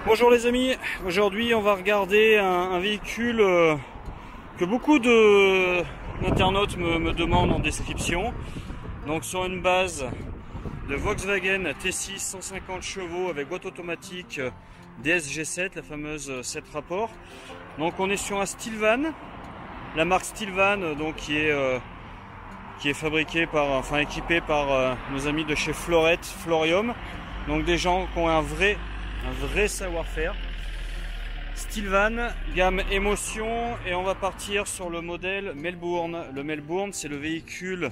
Bonjour les amis, aujourd'hui on va regarder un véhicule que beaucoup d'internautes me demandent en description. Donc sur une base de Volkswagen T6 150 chevaux avec boîte automatique DSG7, la fameuse 7 rapports. Donc on est sur un Stillvan, la marque Stillvan donc qui est fabriqué équipé par nos amis de chez Florium. Donc des gens qui ont un vrai savoir-faire. Stillvan, gamme émotion, et on va partir sur le modèle Melbourne. Le Melbourne, c'est le véhicule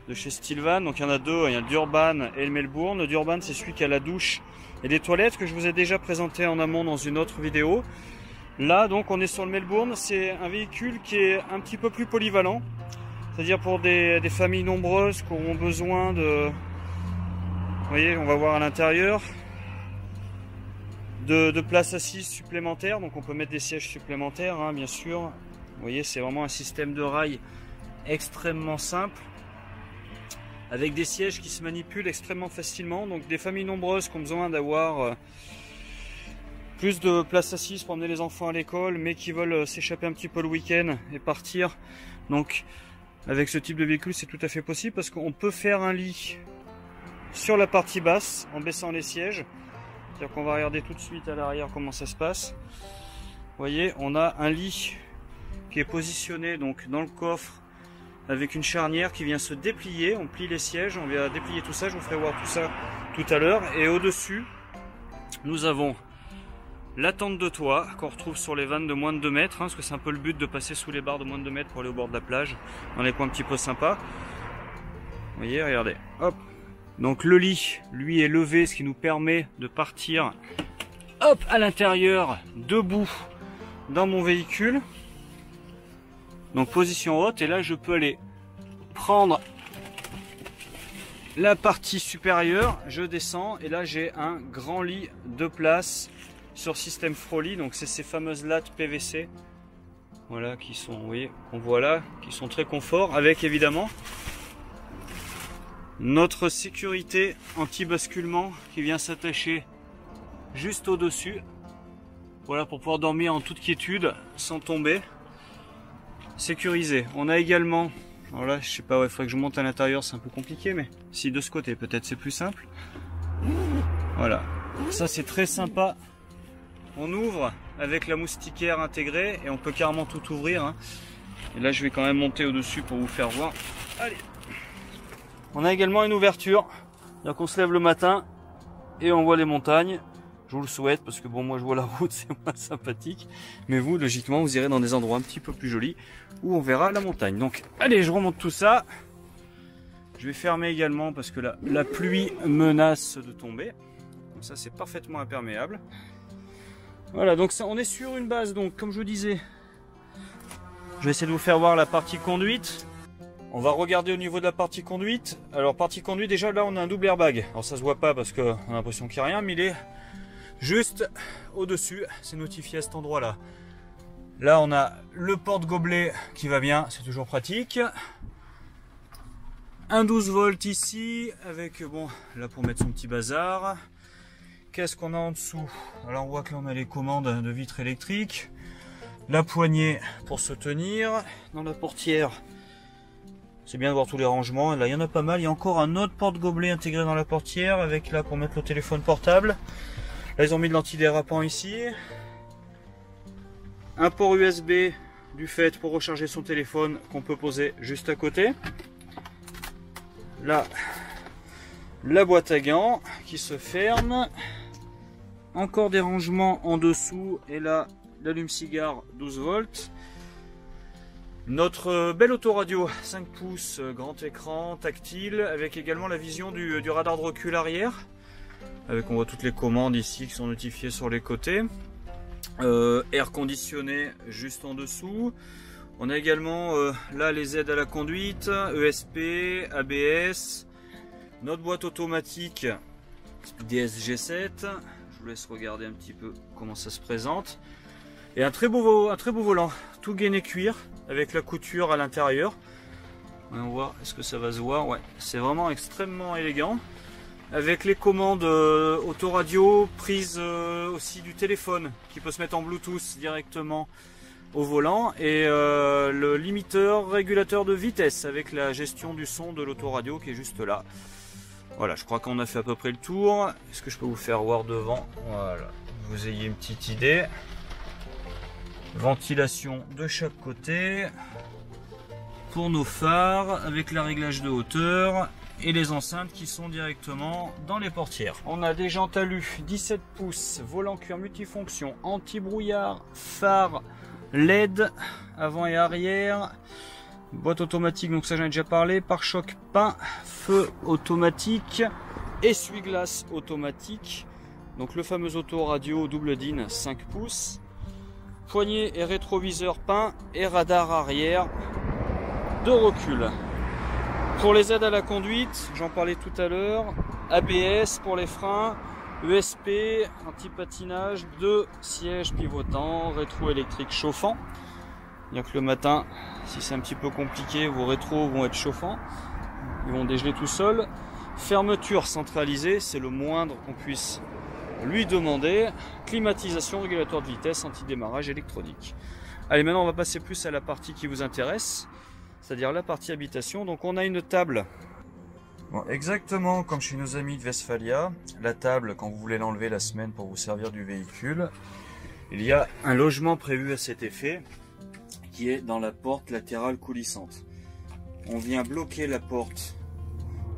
de chez Stillvan. Donc il y en a deux, il y a le Durban et le Melbourne. Le Durban, c'est celui qui a la douche et des toilettes que je vous ai déjà présenté en amont dans une autre vidéo. Là, donc, on est sur le Melbourne. C'est un véhicule qui est un petit peu plus polyvalent, c'est-à-dire pour des familles nombreuses qui auront besoin de... Vous voyez, on va voir à l'intérieur. De places assises supplémentaires, donc on peut mettre des sièges supplémentaires, hein, bien sûr. Vous voyez, c'est vraiment un système de rail extrêmement simple, avec des sièges qui se manipulent extrêmement facilement. Donc des familles nombreuses qui ont besoin d'avoir plus de places assises pour emmener les enfants à l'école, mais qui veulent s'échapper un petit peu le week-end et partir. Donc avec ce type de véhicule, c'est tout à fait possible, parce qu'on peut faire un lit sur la partie basse en baissant les sièges. C'est-à-dire qu'on va regarder tout de suite à l'arrière comment ça se passe. Vous voyez, on a un lit qui est positionné donc dans le coffre avec une charnière qui vient se déplier. On plie les sièges, on vient déplier tout ça, je vous ferai voir tout ça tout à l'heure. Et au-dessus, nous avons la tente de toit qu'on retrouve sur les vannes de moins de 2 mètres, hein, parce que c'est un peu le but de passer sous les barres de moins de 2 mètres pour aller au bord de la plage, dans les coins un petit peu sympas. Vous voyez, regardez, hop. Donc le lit, lui, est levé, ce qui nous permet de partir, hop, à l'intérieur, debout, dans mon véhicule. Donc position haute, et là je peux aller prendre la partie supérieure, je descends, et là j'ai un grand lit de place sur système Froli. Donc c'est ces fameuses lattes PVC, voilà, qui sont, vous voyez, on voit là, qui sont très confort, avec évidemment notre sécurité anti-basculement qui vient s'attacher juste au-dessus. Voilà, pour pouvoir dormir en toute quiétude sans tomber. Sécurisé. On a également, alors là je sais pas, il faudrait que je monte à l'intérieur, c'est un peu compliqué, mais si de ce côté peut-être c'est plus simple. Voilà, ça c'est très sympa. On ouvre avec la moustiquaire intégrée et on peut carrément tout ouvrir, hein. Et là je vais quand même monter au-dessus pour vous faire voir. Allez. On a également une ouverture, donc on se lève le matin et on voit les montagnes. Je vous le souhaite, parce que bon, moi je vois la route, c'est moins sympathique. Mais vous, logiquement, vous irez dans des endroits un petit peu plus jolis où on verra la montagne. Donc allez, je remonte tout ça. Je vais fermer également parce que la pluie menace de tomber. Donc ça, c'est parfaitement imperméable. Voilà, donc ça, on est sur une base, donc comme je vous disais, je vais essayer de vous faire voir la partie conduite. On va regarder au niveau de la partie conduite. Alors partie conduite, déjà là on a un double airbag. Alors ça se voit pas parce qu'on a l'impression qu'il n'y a rien, mais il est juste au-dessus. C'est notifié à cet endroit là. Là on a le porte-gobelet qui va bien, c'est toujours pratique. Un 12 volts ici, avec bon, là pour mettre son petit bazar. Qu'est-ce qu'on a en dessous? Alors on voit que là on a les commandes de vitres électriques. La poignée pour se tenir. Dans la portière, c'est bien de voir tous les rangements. Là, il y en a pas mal. Il y a encore un autre porte-gobelet intégré dans la portière, avec là pour mettre le téléphone portable. Là, ils ont mis de l'antidérapant ici. Un port USB du fait pour recharger son téléphone qu'on peut poser juste à côté. Là, la boîte à gants qui se ferme. Encore des rangements en dessous. Et là, l'allume-cigare 12 volts. Notre belle autoradio 5 pouces, grand écran, tactile, avec également la vision du radar de recul arrière. Avec, on voit toutes les commandes ici qui sont notifiées sur les côtés. Air conditionné juste en dessous. On a également là les aides à la conduite, ESP, ABS. Notre boîte automatique DSG7. Je vous laisse regarder un petit peu comment ça se présente. Et un très beau volant, tout gainé cuir, avec la couture à l'intérieur. On voit, est-ce que ça va se voir? Ouais, c'est vraiment extrêmement élégant. avec les commandes autoradio, prise aussi du téléphone qui peut se mettre en Bluetooth directement au volant, et le limiteur régulateur de vitesse avec la gestion du son de l'autoradio qui est juste là. Voilà, je crois qu'on a fait à peu près le tour. Est-ce que je peux vous faire voir devant? Voilà, vous ayez une petite idée. Ventilation de chaque côté pour nos phares avec le réglage de hauteur et les enceintes qui sont directement dans les portières. On a des jantes alu 17 pouces, volant cuir multifonction, anti-brouillard, phare LED avant et arrière, boîte automatique, donc ça j'en ai déjà parlé, pare-choc peint, feu automatique, essuie-glace automatique, donc le fameux autoradio double DIN 5 pouces, poignée et rétroviseur peint et radar arrière de recul. Pour les aides à la conduite, j'en parlais tout à l'heure, ABS pour les freins, ESP, anti-patinage, 2 sièges pivotants, rétro électrique chauffant. Bien que le matin, si c'est un petit peu compliqué, vos rétros vont être chauffants, ils vont dégeler tout seuls. Fermeture centralisée, c'est le moindre qu'on puisse lui demander. Climatisation, régulateur de vitesse, anti-démarrage électronique. Allez, maintenant on va passer plus à la partie qui vous intéresse, c'est-à-dire la partie habitation. Donc on a une table. Bon, exactement comme chez nos amis de Westphalia, la table, quand vous voulez l'enlever la semaine pour vous servir du véhicule, il y a un logement prévu à cet effet qui est dans la porte latérale coulissante. On vient bloquer la porte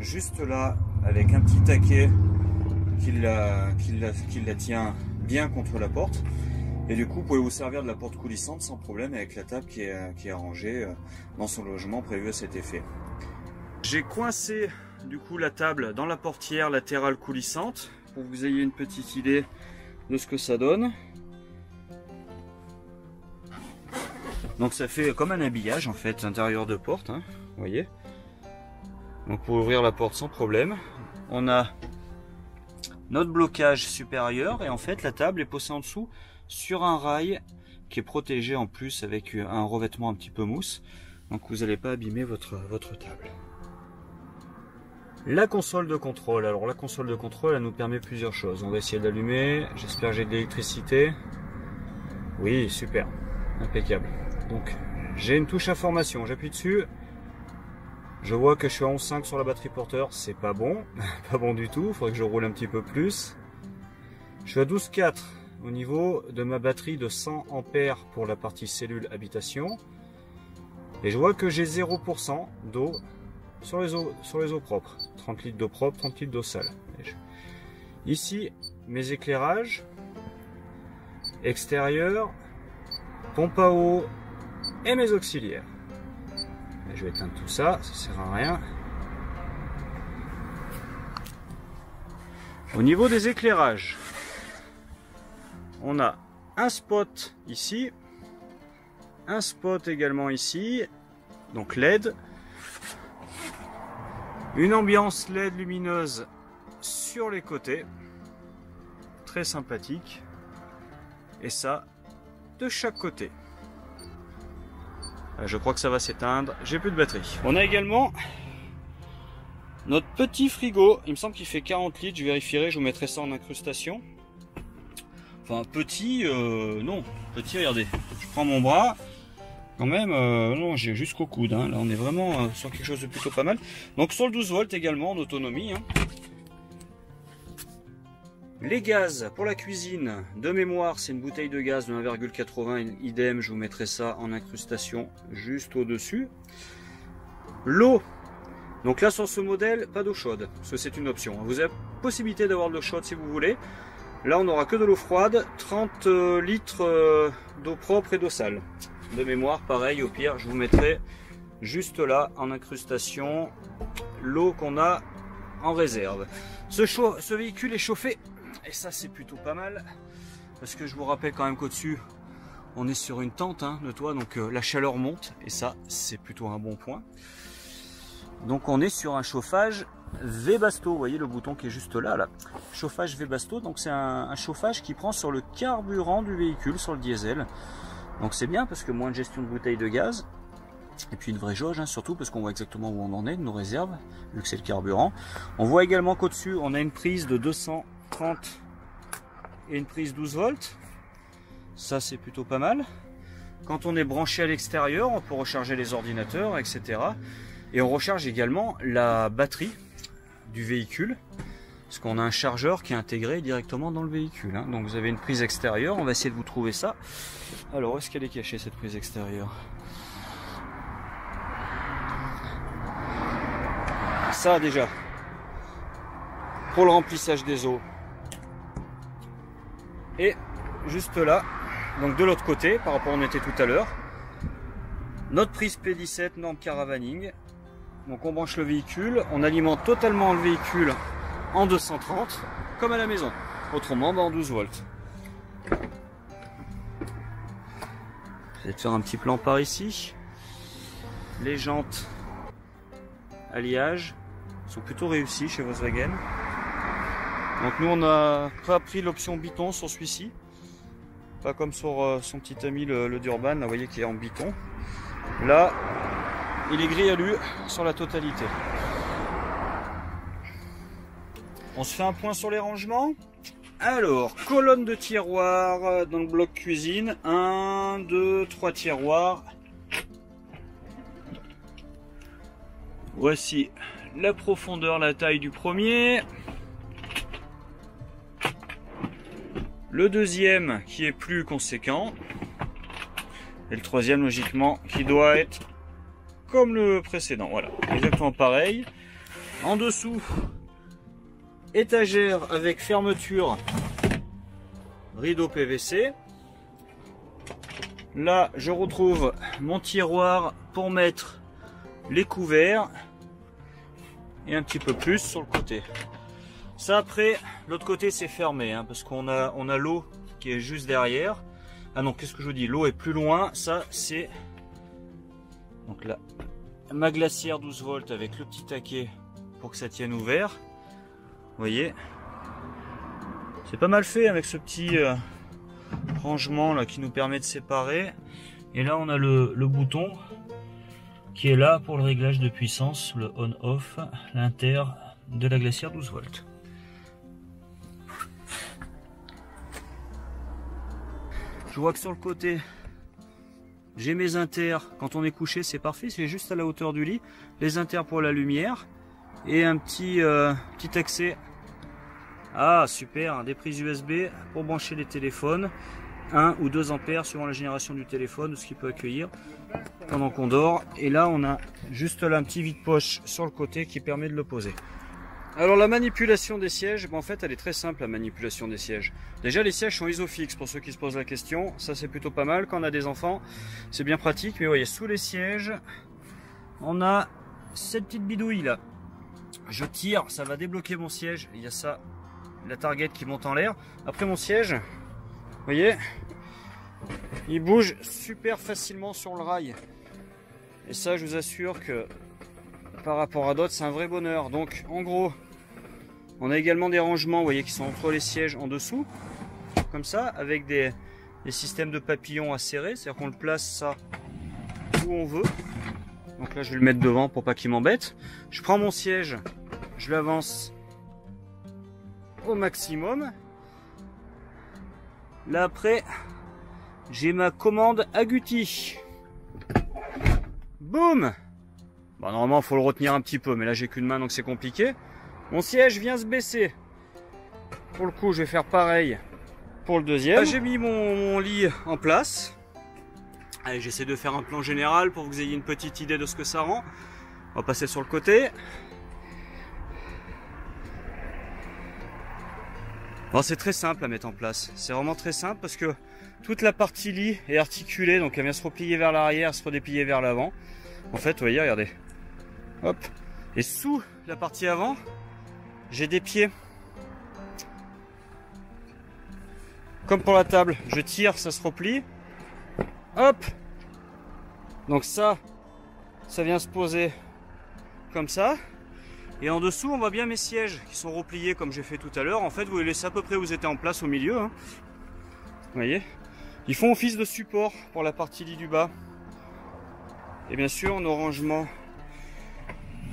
juste là avec un petit taquet qui la tient bien contre la porte, et du coup vous pouvez vous servir de la porte coulissante sans problème avec la table qui est rangée dans son logement prévu à cet effet. J'ai coincé du coup la table dans la portière latérale coulissante pour que vous ayez une petite idée de ce que ça donne. Donc ça fait comme un habillage en fait, intérieur de porte, hein, vous voyez. Donc pour ouvrir la porte sans problème, on a notre blocage supérieur, et en fait la table est posée en dessous sur un rail qui est protégé en plus avec un revêtement un petit peu mousse, donc vous n'allez pas abîmer votre table. La console de contrôle, alors la console de contrôle elle nous permet plusieurs choses. On va essayer d'allumer, j'espère que j'ai de l'électricité. Oui, super, impeccable. Donc j'ai une touche information, j'appuie dessus, je vois que je suis à 11,5 sur la batterie porteur, c'est pas bon, pas bon du tout, il faudrait que je roule un petit peu plus. Je suis à 12,4 au niveau de ma batterie de 100 ampères pour la partie cellule habitation, et je vois que j'ai 0% d'eau sur les eaux propres, 30 litres d'eau propre, 30 litres d'eau sale. Ici mes éclairages extérieurs, pompe à eau et mes auxiliaires. Et je vais éteindre tout ça, ça sert à rien. Au niveau des éclairages, on a un spot ici, un spot également ici, donc LED, une ambiance LED lumineuse sur les côtés, très sympathique, et ça de chaque côté. Je crois que ça va s'éteindre, j'ai plus de batterie. On a également notre petit frigo, il me semble qu'il fait 40 litres, je vérifierai, je vous mettrai ça en incrustation. Enfin petit, non, petit, regardez, je prends mon bras, quand même, non, j'ai jusqu'au coude, hein. Là on est vraiment sur quelque chose de plutôt pas mal. Donc sur le 12 volts également en autonomie, hein. Les gaz pour la cuisine, de mémoire c'est une bouteille de gaz de 1,80, idem, je vous mettrai ça en incrustation juste au dessus. L'eau, donc là sur ce modèle pas d'eau chaude, parce que c'est une option, vous avez la possibilité d'avoir de l'eau chaude si vous voulez. Là on n'aura que de l'eau froide, 30 litres d'eau propre et d'eau sale. De mémoire pareil, au pire je vous mettrai juste là en incrustation l'eau qu'on a en réserve. Ce véhicule est chauffé, et ça c'est plutôt pas mal, parce que je vous rappelle quand même qu'au-dessus on est sur une tente, hein, de toit, donc la chaleur monte, et ça c'est plutôt un bon point. Donc on est sur un chauffage Webasto, vous voyez le bouton qui est juste là, chauffage Webasto, donc c'est un chauffage qui prend sur le carburant du véhicule, sur le diesel. Donc c'est bien parce que moins de gestion de bouteilles de gaz. Et puis une vraie jauge, hein, surtout parce qu'on voit exactement où on en est, de nos réserves, vu que c'est le carburant. On voit également qu'au-dessus, on a une prise de 230 et une prise 12 volts. Ça, c'est plutôt pas mal. Quand on est branché à l'extérieur, on peut recharger les ordinateurs, etc. Et on recharge également la batterie du véhicule, parce qu'on a un chargeur qui est intégré directement dans le véhicule. Hein. Donc vous avez une prise extérieure, on va essayer de vous trouver ça. Alors, où est-ce qu'elle est cachée, cette prise extérieure? Ça déjà, pour le remplissage des eaux. Et juste là, donc de l'autre côté, par rapport à où on était tout à l'heure, notre prise P17 norme caravaning. Donc on branche le véhicule, on alimente totalement le véhicule en 230, comme à la maison. Autrement, en 12 volts. Je vais te faire un petit plan par ici. Les jantes alliage sont plutôt réussies chez Volkswagen. Donc nous on a pas pris l'option Biton sur celui-ci. Pas comme sur son petit ami le Durban, là, vous voyez, qui est en biton. Là, il est gris alu sur la totalité. On se fait un point sur les rangements. Alors, colonne de tiroirs dans le bloc cuisine. 1, 2, 3 tiroirs. Voici la profondeur, la taille du premier. Le deuxième qui est plus conséquent. Et le troisième logiquement qui doit être comme le précédent. Voilà, exactement pareil. En dessous, étagère avec fermeture, rideau PVC. Là, je retrouve mon tiroir pour mettre les couverts. Et un petit peu plus sur le côté. Ça après, l'autre côté c'est fermé, hein, parce qu'on a l'eau qui est juste derrière. Ah non, qu'est-ce que je vous dis? L'eau est plus loin. Ça c'est donc là ma glacière 12 volts avec le petit taquet pour que ça tienne ouvert. Vous voyez, c'est pas mal fait avec ce petit rangement là qui nous permet de séparer. Et là on a le bouton qui est là pour le réglage de puissance, le on-off, l'inter de la glacière 12 volts. Je vois que sur le côté, j'ai mes inters. Quand on est couché, c'est parfait, c'est juste à la hauteur du lit. Les inters pour la lumière et un petit accès. Ah super, des prises USB pour brancher les téléphones. 1 ou 2 ampères suivant la génération du téléphone, de ce qu'il peut accueillir pendant qu'on dort. Et là, on a juste là un petit vide-poche sur le côté qui permet de le poser. Alors la manipulation des sièges, en fait elle est très simple, la manipulation des sièges. Déjà les sièges sont isofixes pour ceux qui se posent la question, ça c'est plutôt pas mal quand on a des enfants, c'est bien pratique. Mais vous voyez, sous les sièges, on a cette petite bidouille là. Je tire, ça va débloquer mon siège, il y a ça, la target qui monte en l'air. Après mon siège, vous voyez, il bouge super facilement sur le rail. Et ça je vous assure que par rapport à d'autres c'est un vrai bonheur. Donc en gros, on a également des rangements, vous voyez, qui sont entre les sièges en dessous, comme ça, avec des systèmes de papillons à serrer, c'est-à-dire qu'on le place ça où on veut. Donc là, je vais le mettre devant pour pas qu'il m'embête. Je prends mon siège, je l'avance au maximum. Là après, j'ai ma commande agouti. Boum! Bon, normalement, il faut le retenir un petit peu, mais là, j'ai qu'une main, donc c'est compliqué. Mon siège vient se baisser. Pour le coup, je vais faire pareil pour le deuxième. Là, j'ai mis mon lit en place. Allez, j'essaie de faire un plan général pour que vous ayez une petite idée de ce que ça rend. On va passer sur le côté. Bon, c'est très simple à mettre en place. C'est vraiment très simple parce que toute la partie lit est articulée, donc elle vient se replier vers l'arrière, se redéplier vers l'avant. En fait, vous voyez, regardez. Hop. Et sous la partie avant, j'ai des pieds. Comme pour la table, je tire, ça se replie. Hop. Donc ça vient se poser comme ça. Et en dessous, on voit bien mes sièges qui sont repliés comme j'ai fait tout à l'heure. En fait, vous les laissez à peu près où vous étiez en place au milieu. Hein. Vous voyez, ils font office de support pour la partie lit du bas. Et bien sûr, nos rangements,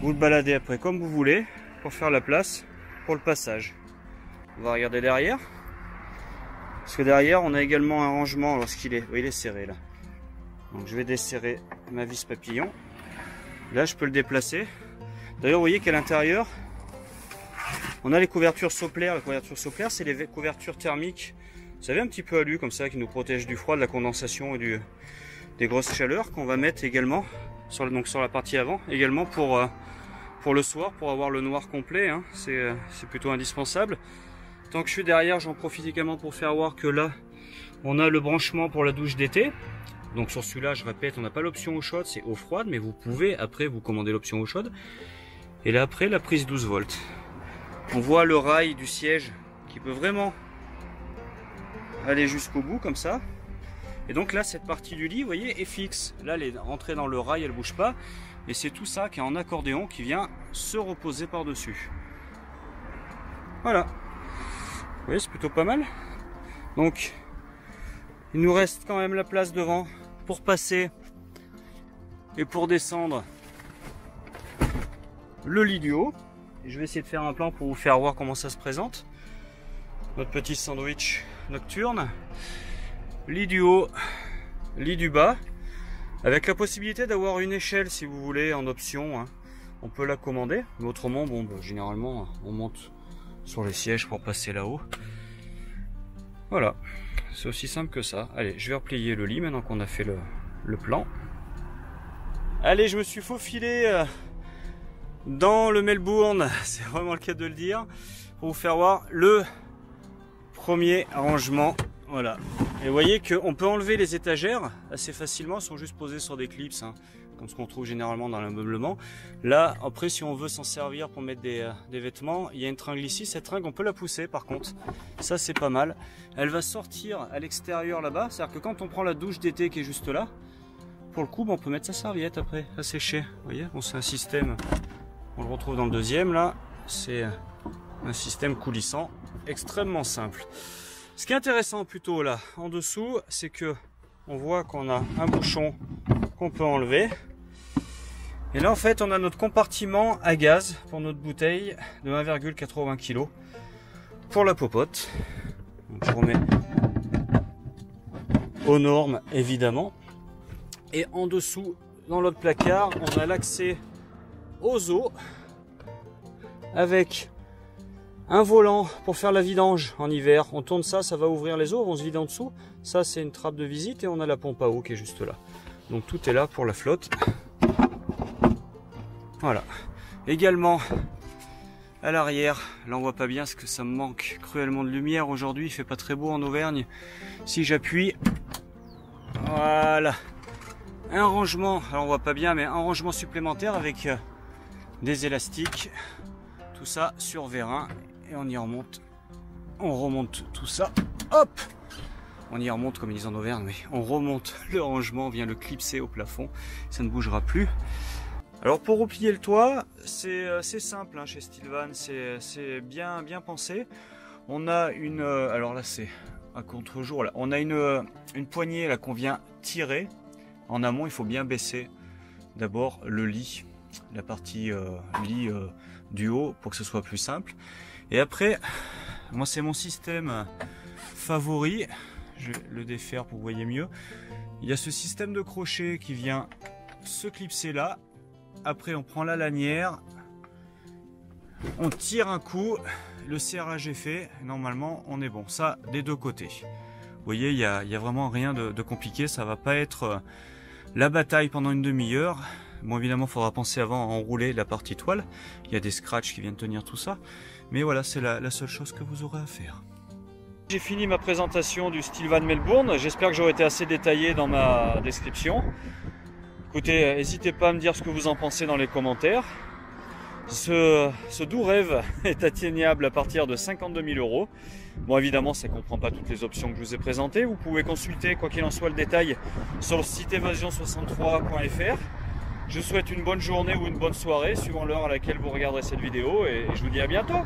vous le baladez après comme vous voulez pour faire la place pour le passage. On va regarder derrière. Parce que derrière, on a également un rangement lorsqu'il est... Oui, il est serré là. Donc je vais desserrer ma vis papillon. Là, je peux le déplacer. D'ailleurs, vous voyez qu'à l'intérieur, on a les couvertures Soplair. Les couvertures Soplair, c'est les couvertures thermiques. Vous savez, un petit peu alu comme ça, qui nous protègent du froid, de la condensation et des grosses chaleurs, qu'on va mettre également sur la partie avant, également pour le soir, pour avoir le noir complet. Hein. C'est plutôt indispensable. Tant que je suis derrière, j'en profite également pour faire voir que là, on a le branchement pour la douche d'été. Donc sur celui-là, je répète, on n'a pas l'option eau chaude, c'est eau froide, mais vous pouvez après vous commander l'option eau chaude. Et là après, la prise 12 volts. On voit le rail du siège qui peut vraiment aller jusqu'au bout comme ça. Et donc là, cette partie du lit, vous voyez, est fixe. Là, elle est rentrée dans le rail, elle bouge pas. Et c'est tout ça qui est en accordéon qui vient se reposer par-dessus. Voilà. Vous voyez, c'est plutôt pas mal. Donc, il nous reste quand même la place devant pour passer et pour descendre le lit du haut. Et je vais essayer de faire un plan pour vous faire voir comment ça se présente. Notre petit sandwich nocturne. Lit du haut, lit du bas. Avec la possibilité d'avoir une échelle si vous voulez en option. Hein. On peut la commander. Mais autrement, bon, généralement, on monte sur les sièges pour passer là-haut. Voilà, c'est aussi simple que ça. Allez, je vais replier le lit maintenant qu'on a fait le plan. Allez, je me suis faufilé dans le Melbourne, c'est vraiment le cas de le dire, pour vous faire voir le premier rangement. Voilà. Et vous voyez qu'on peut enlever les étagères assez facilement, elles sont juste posées sur des clips, hein, comme ce qu'on trouve généralement dans l'ameublement. Là, après, si on veut s'en servir pour mettre des vêtements, il y a une tringle ici. Cette tringle, on peut la pousser par contre. Ça, c'est pas mal. Elle va sortir à l'extérieur là-bas. C'est-à-dire que quand on prend la douche d'été qui est juste là, pour le coup, on peut mettre sa serviette après à sécher. Vous voyez, bon, c'est un système, on le retrouve dans le deuxième là. C'est un système coulissant extrêmement simple. Ce qui est intéressant plutôt là, en dessous, c'est que on voit qu'on a un bouchon qu'on peut enlever. Et là en fait on a notre compartiment à gaz pour notre bouteille de 1,80 kg pour la popote. Donc, je remets aux normes évidemment. Et en dessous dans l'autre placard on a l'accès aux eaux avec un volant pour faire la vidange en hiver. On tourne ça, ça va ouvrir les eaux, on se vide en dessous. Ça c'est une trappe de visite et on a la pompe à eau qui est juste là. Donc tout est là pour la flotte. Voilà. Également à l'arrière, là on voit pas bien parce que ça me manque cruellement de lumière aujourd'hui, il fait pas très beau en Auvergne. Si j'appuie, voilà, un rangement, alors on voit pas bien mais un rangement supplémentaire avec des élastiques, tout ça sur vérin et on y remonte. On remonte tout ça, hop, on y remonte comme ils disent en Auvergne, oui. On remonte le rangement, on vient le clipser au plafond, ça ne bougera plus. Alors pour replier le toit, c'est simple hein, chez Stilvan, c'est bien pensé. On a une, alors là c'est à contre-jour, là on a une poignée là qu'on vient tirer. En amont, il faut bien baisser d'abord le lit, la partie lit du haut pour que ce soit plus simple. Et après, moi c'est mon système favori. Je vais le défaire pour que vous voyez mieux. Il y a ce système de crochet qui vient se clipser là. Après on prend la lanière, on tire un coup, le serrage est fait, normalement on est bon. Ça des deux côtés. Vous voyez, il y a vraiment rien de compliqué, ça va pas être la bataille pendant une demi-heure. Bon évidemment il faudra penser avant à enrouler la partie toile, il y a des scratchs qui viennent tenir tout ça. Mais voilà, c'est la seule chose que vous aurez à faire. J'ai fini ma présentation du Stilvan Melbourne, j'espère que j'aurai été assez détaillé dans ma description. Écoutez, n'hésitez pas à me dire ce que vous en pensez dans les commentaires. Ce doux rêve est atteignable à partir de 52 000 €. Bon, évidemment, ça ne comprend pas toutes les options que je vous ai présentées. Vous pouvez consulter, quoi qu'il en soit, le détail sur le site evasion63.fr. Je vous souhaite une bonne journée ou une bonne soirée, suivant l'heure à laquelle vous regarderez cette vidéo, et je vous dis à bientôt.